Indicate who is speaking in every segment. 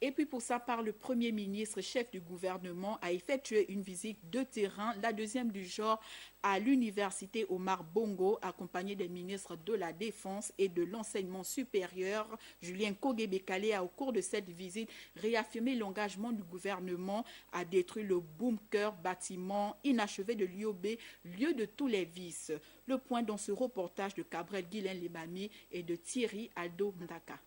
Speaker 1: Et puis pour sa part, le Premier ministre, chef du gouvernement, a effectué une visite de terrain, la deuxième du genre, à l'université Omar Bongo, accompagné des ministres de la Défense et de l'Enseignement supérieur. Julien Kogue-Bekale a, au cours de cette visite, réaffirmé l'engagement du gouvernement à détruire le bunker, bâtiment inachevé de l'IOB, lieu de tous les vices. Le point dans ce reportage de Cabrel Guilain Limami et de Thierry Aldo Ndaka.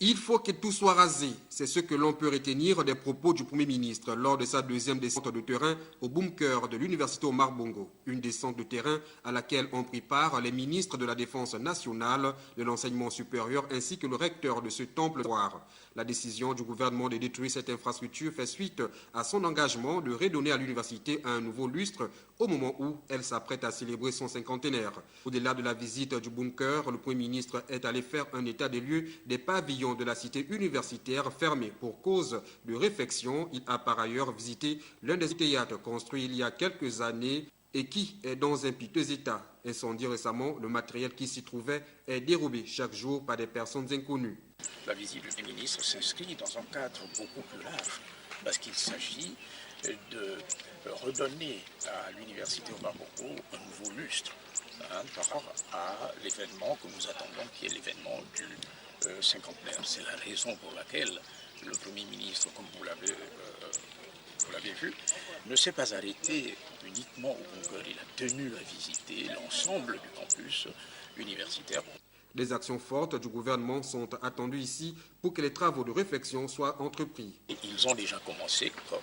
Speaker 2: Il faut que tout soit rasé. C'est ce que l'on peut retenir des propos du Premier ministre lors de sa deuxième descente de terrain au bunker de l'université Omar Bongo. Une descente de terrain à laquelle ont pris part les ministres de la Défense nationale, de l'enseignement supérieur ainsi que le recteur de ce temple noir. La décision du gouvernement de détruire cette infrastructure fait suite à son engagement de redonner à l'université un nouveau lustre au moment où elle s'apprête à célébrer son cinquantenaire. Au-delà de la visite du bunker, le Premier ministre est allé faire un état des lieux des pavillons de la cité universitaire fermée pour cause de réfection. Il a par ailleurs visité l'un des théâtres construits il y a quelques années et qui est dans un piteux état. Incendié récemment, le matériel qui s'y trouvait est dérobé chaque jour par des personnes inconnues.
Speaker 3: La visite du ministre s'inscrit dans un cadre beaucoup plus large parce qu'il s'agit de redonner à l'université Omar Bongo un nouveau lustre par rapport à l'événement que nous attendons, qui est l'événement du cinquantenaire. C'est la raison pour laquelle le Premier ministre, comme vous l'avez vu, ne s'est pas arrêté uniquement au bunker. Il a tenu à visiter l'ensemble du campus universitaire.
Speaker 2: Des actions fortes du gouvernement sont attendues ici pour que les travaux de réflexion soient entrepris.
Speaker 3: Et ils ont déjà commencé, comme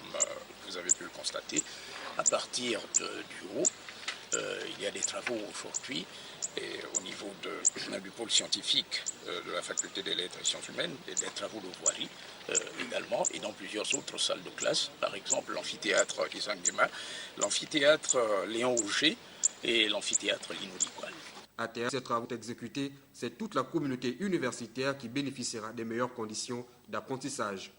Speaker 3: vous avez pu le constater, à partir du haut. Il y a des travaux aujourd'hui et au niveau du pôle scientifique de la faculté des lettres et sciences humaines, et des travaux de voirie également, et dans plusieurs autres salles de classe, par exemple l'amphithéâtre Isaac Dema, l'amphithéâtre Léon Auger et l'amphithéâtre Lino Ligual.
Speaker 2: À terme, ces travaux exécutés, c'est toute la communauté universitaire qui bénéficiera des meilleures conditions d'apprentissage.